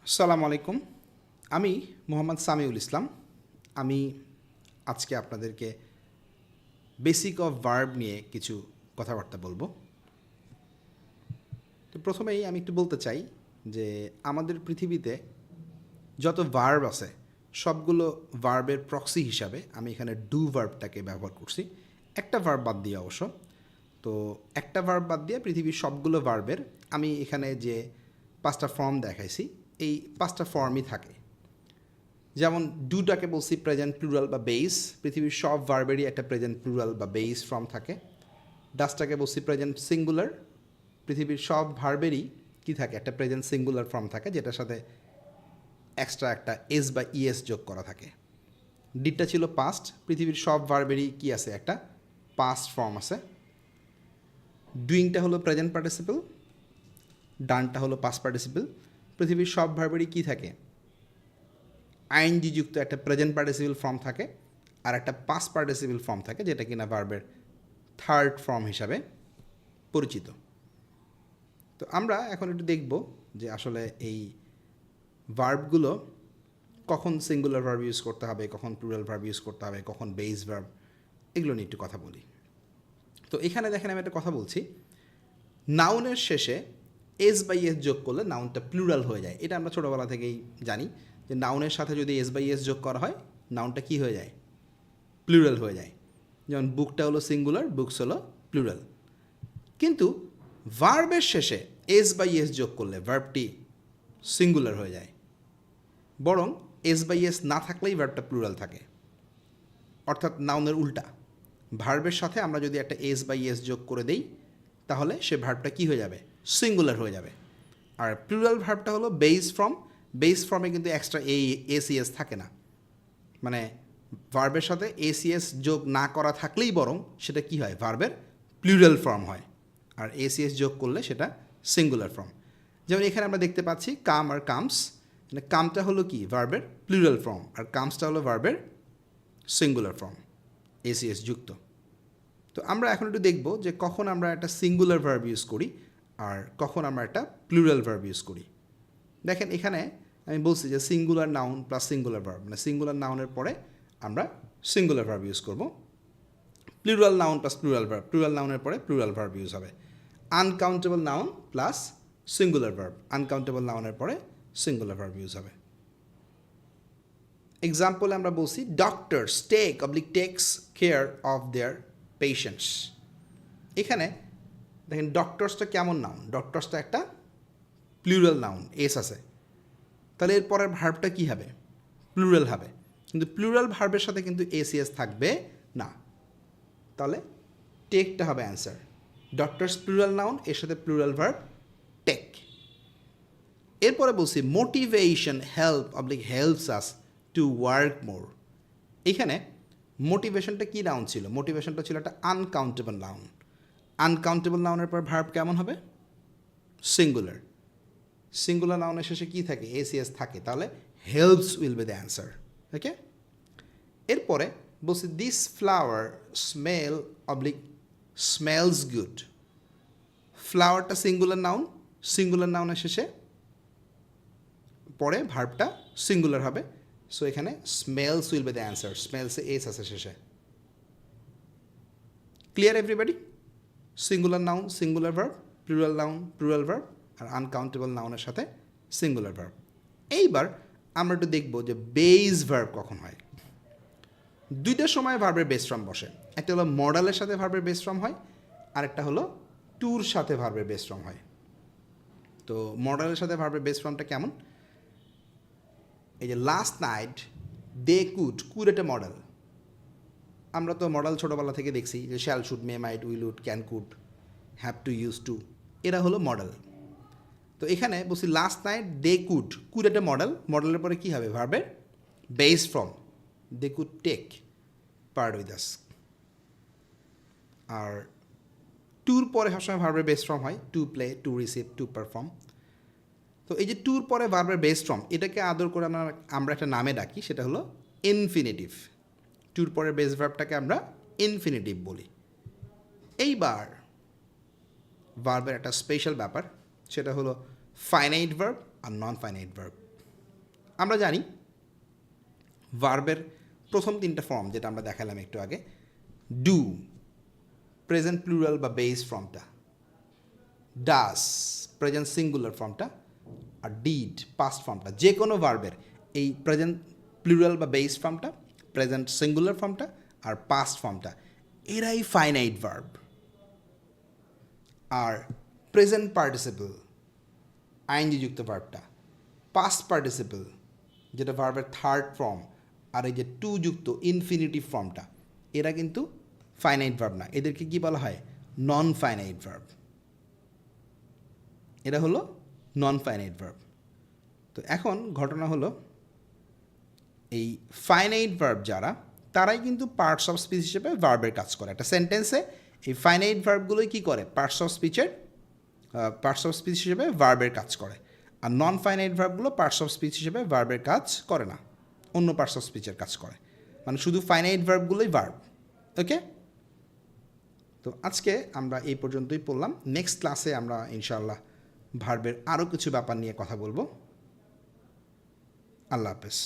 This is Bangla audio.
আসসালামু আলাইকুম। আমি মোহাম্মদ সামিউল ইসলাম। আমি আজকে আপনাদেরকে বেসিক অফ ভার্ব নিয়ে কিছু কথাবার্তা বলবো। তো প্রথমেই আমি একটু বলতে চাই যে আমাদের পৃথিবীতে যত ভার্ব আছে সবগুলো ভার্বের প্রক্সি হিসাবে আমি এখানে ডু ভার্বটাকে ব্যবহার করছি, একটা ভার্ব বাদ দিয়ে অবশ্য। তো একটা ভার্ব বাদ দিয়ে পৃথিবীর সবগুলো ভার্বের আমি এখানে যে 5টা ফর্ম দেখাইছি এই 5টা ফর্মই থাকে। যেমন ডুটাকে বলছি প্রেজেন্ট প্লুরাল বা বেস, পৃথিবীর সব ভার্বেরই একটা প্রেজেন্ট প্লুরাল বা বেস ফর্ম থাকে। ডাসটাকে বলছি প্রেজেন্ট সিঙ্গুলার, পৃথিবীর সব ভার্বেরই কী থাকে, একটা প্রেজেন্ট সিঙ্গুলার ফর্ম থাকে যেটার সাথে এক্সট্রা একটা এস বা ইএস যোগ করা থাকে। ডিটটা ছিল পাস্ট, পৃথিবীর সব ভার্বেরই কি আছে, একটা পাস্ট ফর্ম আছে। ডুইংটা হলো প্রেজেন্ট পার্টিসিপল, ডানটা হলো পাস্ট পার্টিসিপল। পৃথিবীর সব ভার্বেরই কী থাকে, আইএনজি যুক্ত একটা প্রেজেন্ট পার্টিসিপল ফর্ম থাকে আর একটা পাস্ট পার্টিসিপল ফর্ম থাকে যেটা কিনা ভার্বের থার্ড ফর্ম হিসাবে পরিচিত। তো আমরা এখন একটু দেখব যে আসলে এই ভার্বগুলো কখন সিঙ্গুলার ভার্ব ইউজ করতে হবে, কখন প্লুরাল ভার্ব ইউজ করতে হবে, কখন বেস ভার্ব, এগুলো নিয়ে একটু কথা বলি। তো এখানে দেখেন আমি একটা কথা বলছি, নাউনের শেষে এস বাই এস যোগ করলে নাউনটা প্লুরাল হয়ে যায়। এটা আমরা ছোটোবেলা থেকেই জানি যে নাউনের সাথে যদি এস বাই এস যোগ করা হয় নাউনটা কী হয়ে যায়, প্লুরাল হয়ে যায়। যেমন বুকটা হলো সিঙ্গুলার, বুকস হলো প্লুরাল। কিন্তু ভার্বের শেষে এস বাই এস যোগ করলে ভার্বটি সিঙ্গুলার হয়ে যায়, বরং এস বাই এস না থাকলেই ভার্বটা প্লুরাল থাকে। অর্থাৎ নাউনের উল্টা, ভার্বের সাথে আমরা যদি একটা এস বাই এস যোগ করে দেই তাহলে সে ভার্বটা কী হয়ে যাবে, সিঙ্গুলার হয়ে যাবে। আর প্লুরাল ভার্বটা হলো বেস ফর্ম, বেস ফর্মে কিন্তু এক্সট্রা এসিএস থাকে না, মানে ভার্বের সাথে এসিএস যোগ না করা থাকলেই বরং সেটা কি হয়, ভার্বের প্লুরাল ফর্ম হয়। আর এসিএস যোগ করলে সেটা সিঙ্গুলার ফর্ম। যেমন এখানে আমরা দেখতে পাচ্ছি কাম আর কামস, মানে কামটা হলো কি ভার্বের প্লুরাল ফর্ম আর কামসটা হলো ভার্বের সিঙ্গুলার ফর্ম এসিএস যুক্ত। তো আমরা এখন একটু দেখব যে কখন আমরা একটা সিঙ্গুলার ভার্ব ইউজ করি আর কখন আমরা একটা প্লুরাল ভার্ব ইউজ করি। দেখেন এখানে আমি বলছি যে singular noun plus singular verb, মানে সিঙ্গুলার নাউনের পরে আমরা সিঙ্গুলার ভার্ব ইউজ করব। Plural noun plus plural verb, plural নাউনের পরে প্লুরাল ভার্ব ইউজ হবে। Uncountable noun plus singular verb, uncountable নাউনের পরে সিঙ্গুলার ভার্ব ইউজ হবে। এক্সাম্পলে আমরা বলছি doctors takes care of their patients. এখানে দেখেন ডক্টরসটা কেমন নাউন, ডক্টরসটা একটা প্লুরাল নাউন, এস আছে, তাহলে এর পরের ভার্বটা কী হবে, প্লুরাল হবে। কিন্তু প্লুরাল ভার্বের সাথে কিন্তু এসিএস থাকবে না, তাহলে টেকটা হবে অ্যান্সার। ডক্টরস প্লুরাল নাউন, এর সাথে প্লুরাল ভার্ব টেক। এরপরে বলছি motivation helps us to work more. এখানে মোটিভেশনটা কী নাউন ছিল, মোটিভেশনটা ছিল একটা আনকাউন্টেবল নাউন। আনকাউন্টেবল নাউনের পর ভার্ব কেমন হবে, সিঙ্গুলার। সিঙ্গুলার নাউনের শেষে কী থাকে, এসিএস থাকে, তাহলে helps will be the answer. Okay, এরপরে বলছি দিস ফ্লাওয়ার স্মেলস গুড। ফ্লাওয়ারটা সিঙ্গুলার নাউন, সিঙ্গুলার নাউনের শেষে পরে ভার্বটা সিঙ্গুলার হবে, সো এখানে smells will be the answer, স্মেলসে এস আছে শেষে। Clear everybody? Singular noun singular verb, plural noun plural verb, আর আনকাউন্টেবল নাউনের সাথে সিঙ্গুলার ভার্ব। এইবার আমরা একটু দেখব যে বেস ভার্ব কখন হয়। দুইটার সময় ভার্বের বেস ফর্ম বসে, একটা হলো মডালের সাথে ভার্বের বেস ফর্ম হয়, আর একটা হলো টুর সাথে ভার্বের বেস ফর্ম হয়। তো মডালের সাথে ভার্বের বেস ফর্মটা কেমন, এই যে লাস্ট নাইট দে কুড একটা মডেল। আমরা তো মডেল ছোটোবেলা থেকে দেখছি যে shall should may might will would can could have to use to, এরা হলো মডেল। তো এখানে বলছি লাস্ট নাইট দে কুড একটা মডেলের পরে কী হবে, ভার্বের base form, they could take part with us. আর টুর পরে সবসময় ভার্বের বেস ফর্ম হয়, to play, to receive, to perform. তো এই যে টুর পরে ভার্বের বেস ফর্ম, এটাকে আদর করে আমরা একটা নামে ডাকি, সেটা হলো ইনফিনিটিভ। টুর পরের বেস ভার্বটাকে আমরা ইনফিনিটিভ বলি। এইবার ভার্বের একটা স্পেশাল ব্যাপার, সেটা হলো ফাইনাইট ভার্ব আর নন ফাইনাইট ভার্ব। আমরা জানি ভার্বের প্রথম তিনটা ফর্ম যেটা আমরা দেখালাম একটু আগে, ডু প্রেজেন্ট প্লুরাল বা বেস ফর্মটা, ডাস প্রেজেন্ট সিঙ্গুলার ফর্মটা, আর ডিড পাস্ট ফর্মটা। যে কোনো ভার্বের এই প্রেজেন্ট প্লুরাল বা বেস ফর্মটা, প্রেজেন্ট সিঙ্গুলার ফর্মটা আর পাস্ট ফর্মটা এরাই ফাইনাইট ভার্ব। আর প্রেজেন্ট পার্টিসিপল আইনজিযুক্ত ভার্বটা, পাস্ট পার্টিসিপল যেটা ভার্বের থার্ড ফর্ম, আর এই যে টু যুক্ত ইনফিনিটিভ ফর্মটা, এরা কিন্তু ফাইনাইট ভার্ব না, এদেরকে কি বলা হয়? Non finite verb. এরা হলো নন ফাইনাইট ভার্ব। তো এখন ঘটনা হলো এই ফাইনাইট ভার্ব যারা, তারাই কিন্তু পার্টস অফ স্পিচ হিসেবে ভার্বের কাজ করে। একটা সেন্টেন্সে এই ফাইনাইট ভার্বগুলোই কী করে? পার্টস অফ স্পিচ হিসেবে ভার্বের কাজ করে। আর নন ফাইনাইট ভার্বগুলো পার্টস অফ স্পিচ হিসেবে ভার্বের কাজ করে না, অন্য পার্টস অফ স্পিচের কাজ করে। মানে শুধু ফাইনাইট ভার্বগুলোই ভার্ব। ওকে, তো আজকে আমরা এই পর্যন্তই পড়লাম। নেক্সট ক্লাসে আমরা ইনশাআল্লাহ ভার্বের আরও কিছু ব্যাপার নিয়ে কথা বলবো। আল্লাহ হাফেজ।